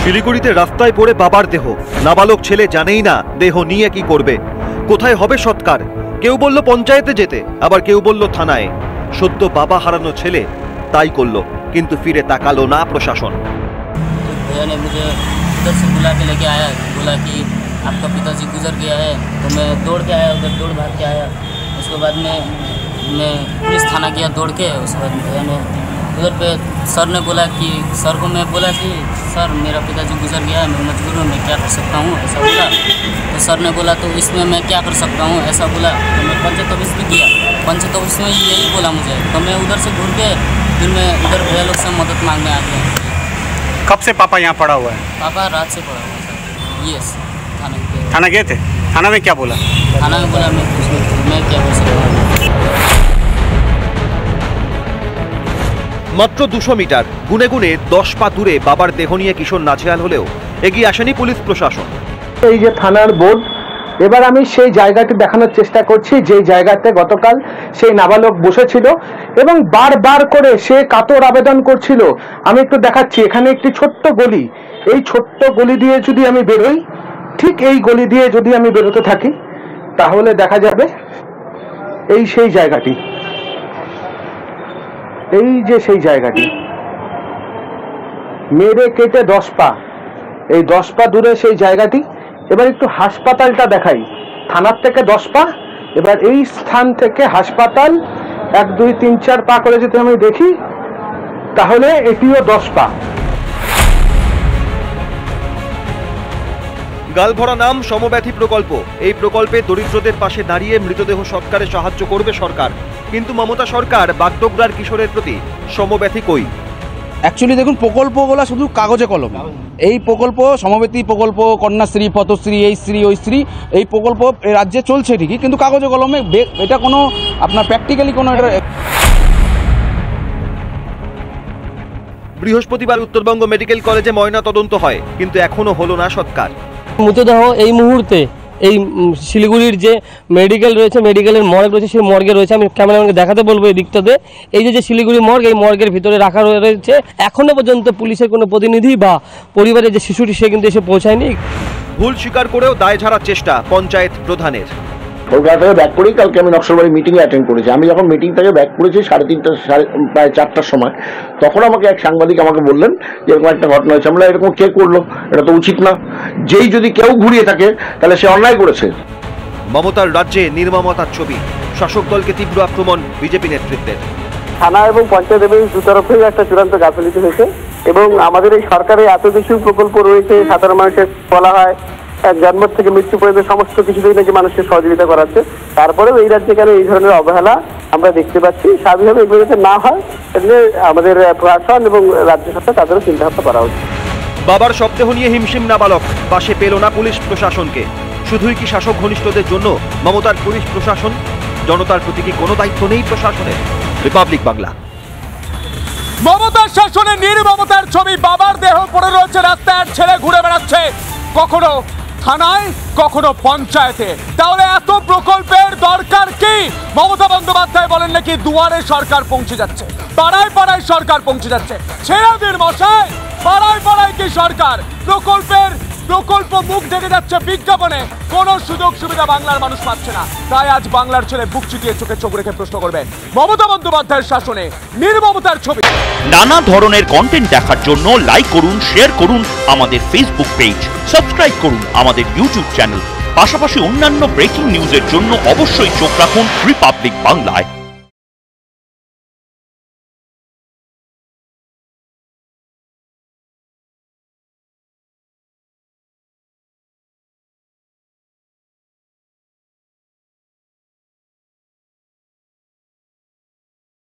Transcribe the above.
শিলিগুড়িতে রাস্তায় পড়ে বাবার দেহ, নাবালক ছেলে জানেই না দেহ নিয়ে কি করবে, কোথায় হবে সৎকার। কেউ বলল পঞ্চায়েতে যেতে, আবার কেউ বলল থানায়। সদ্য বাবা হারানো ছেলে তাই করলো, কিন্তু ফিরে তাকালো না প্রশাসন। भैया ने मुझे उधर से बुला के लेके आया, बोला कि आपका पिताजी गुजर गया है। तो मैं दौड़ के आया, उधर दौड़ भाग के आया। उसके बाद में मैं पुलिस थाना गया दौड़ के। उसके बाद भैया ने उधर पे सर ने बोला कि सर को मैं बोला कि सर मेरा पिताजी गुजर गया है, मैं मजबूर हूँ, मैं क्या कर सकता हूँ, ऐसा बोला। तो सर ने बोला तो इसमें मैं क्या कर सकता हूँ, ऐसा बोला। तो मैं पंचायत ऑफिस भी गया, पंचायत ऑफिस में यही बोला मुझे। तो मैं उधर से घूर के फिर मैं उधर भैया लोग से मदद मांगने आ गया। कब से पापा यहाँ पड़ा हुआ है? पापा रात से पड़ा हुआ था। यस, थाना गए थे? थाना में क्या बोला? थाना में बोला मैं क्या कर सकता हूँ। মাত্র 200 মিটার গুনে গুনে 10 পা দূরে বাবার দেহ নিয়ে কিশোর নাজেহাল হলেও এগিয়ে আসেনি পুলিশ প্রশাসন। এই যে থানার বোর্ড, এবার আমি সেই জায়গাটি দেখানোর চেষ্টা করছি যে জায়গাতে গতকাল সেই নাবালক বসেছিল এবং বারবার করে সে কাতর আবেদন করছিল। আমি একটু দেখাচ্ছি, এখানে একটি ছোট্ট গলি, এই ছোট্ট গলি দিয়ে যদি আমি বেরোই, ঠিক এই গলি দিয়ে যদি আমি বেরোতে থাকি, তাহলে দেখা যাবে এই সেই জায়গাটি, এই যে সেই জায়গাটি মেরে কেটে 10 পা, এই 10 পা দূরে সেই জায়গাটি। এবার একটু হাসপাতালটা দেখাই, থানার থেকে 10 পা, এবার এই স্থান থেকে হাসপাতাল 1 2 3 4 পা করে যদি আমি দেখি, তাহলে এটিও 10 পা। গালভরা নাম সমব্যথী প্রকল্প। এই প্রকল্পে দরিদ্রদের পাশে দাঁড়িয়ে মৃতদেহ সৎকারে সাহায্য করবে সরকার, কিন্তু মমতা সরকার বাগডোগরার কিশোরের প্রতি সমব্যথী কই। অ্যাকচুয়ালি দেখুন, প্রকল্পগুলো শুধু কাগজে কলম। এই প্রকল্প সমব্যথী প্রকল্প, কন্যাশ্রী, পথশ্রী, এই শ্রী ওই শ্রী, এই প্রকল্প রাজ্যে চলছে ঠিকই, কিন্তু কাগজে কলমে এটা কোনো আপনার প্র্যাকটিক্যালি কোনো এটা। বৃহস্পতিবার উত্তরবঙ্গ মেডিকেল কলেজে ময়না তদন্ত হয়, কিন্তু এখনো হলো না সৎকার। মৃতদেহ এই মুহূর্তে এই শিলিগুড়ির যে মেডিকেল রয়েছে, মেডিকেলের মর্গ রয়েছে, সেই মর্গে রয়েছে। আমি ক্যামেরাম্যানকে দেখাতে বলবো এই দিকটাতে, এই যে শিলিগুড়ি মর্গ, এই মর্গের ভিতরে রাখা রয়েছে। এখনো পর্যন্ত পুলিশের কোনো প্রতিনিধি বা পরিবারের যে শিশুটি সে কিন্তু এসে পৌঁছায়নি। ভুল স্বীকার করেও দায় ঝাড়ার চেষ্টা পঞ্চায়েত প্রধানের। কলকাতা থেকে ব্যাক করেই কালকে আমি নকশালবাড়ি মিটিংয়ে অ্যাটেন্ড করেছি। আমি যখন মিটিং থেকে ব্যাক করেছি 3:30 প্রায় 4টার সময়, তখন আমাকে এক সাংবাদিক আমাকে বললেন যে এরকম একটা ঘটনা হয়েছে। আমরা এরকম কে করলো, এটা তো উচিত না। যেই যদি কেউ ঘুরিয়ে থাকে তাহলে সে অন্যায় করেছে। মমতার রাজ্যে নির্মমতার ছবি, শাসক দলকে তীব্র আক্রমণ বিজেপি নেতৃত্বের। থানা এবং পঞ্চায়েত এবং দুতরফেই একটা চূড়ান্ত গাফিলতি হয়েছে এবং আমাদের এই সরকারে এত কিছু প্রকল্প রয়েছে, সাধারণ মানুষের বলা হয় জন্ম থেকে মৃত্যু পর্যন্ত সমস্ত কিছুতেই নাকি মানুষকে সহযোগিতা করাচ্ছে, তারপরেও এই রাজ্যে কেন এই ধরনের অবহেলা আমরা দেখতে পাচ্ছি। স্বাভাবিকভাবে এগুলো যাতে না হয়, এগুলো আমাদের প্রশাসন এবং রাজ্য সরকার তাদেরও চিন্তাভাবনা করা উচিত। বাবার শবদেহ নিয়ে হিমশিম নাবালক, পাশে পেল না পুলিশ প্রশাসনকে। শুধুই কি শাসক ঘনিষ্ঠদের জন্য মমতার পুলিশ প্রশাসন? জনতার প্রতি কি কোনো দায়িত্ব নেই প্রশাসনের? রিপাবলিক বাংলা। মমতার শাসনে নির্মমতার ছবি, বাবার দেহ পড়ে রয়েছে রাস্তায়, ছেলে ঘুরে বেড়াচ্ছে, কখনো থানায় কখনো পঞ্চায়েতে। তাহলে এত প্রকল্পের দরকার কি? মমতা বন্দ্যোপাধ্যায় বলেন নাকি দুয়ারে সরকার পৌঁছে যাচ্ছে, পাড়ায় পাড়ায় সরকার পৌঁছে যাচ্ছে। ছেড়ে দিন মশাই, পাড়ায় পাড়ায় কি সরকার? প্রকল্প মুখ ঢেকে যাচ্ছে বিজ্ঞাপনে, কোনো সুযোগ সুবিধা বাংলার মানুষ পাচ্ছে না। তাই আজ বাংলার ছেলে বুক চিতিয়ে চোখে চোখ রেখে প্রশ্ন করবে, মমতা বন্দ্যোপাধ্যায়ের শাসনে নির্মমতার ছবি। নানা ধরনের কন্টেন্ট দেখার জন্য লাইক করুন, শেয়ার করুন আমাদের ফেসবুক পেজ, সাবস্ক্রাইব করুন আমাদের ইউটিউব চ্যানেল। পাশাপাশি অন্যান্য ব্রেকিং নিউজের জন্য অবশ্যই চোখ রাখুন রিপাবলিক বাংলায়।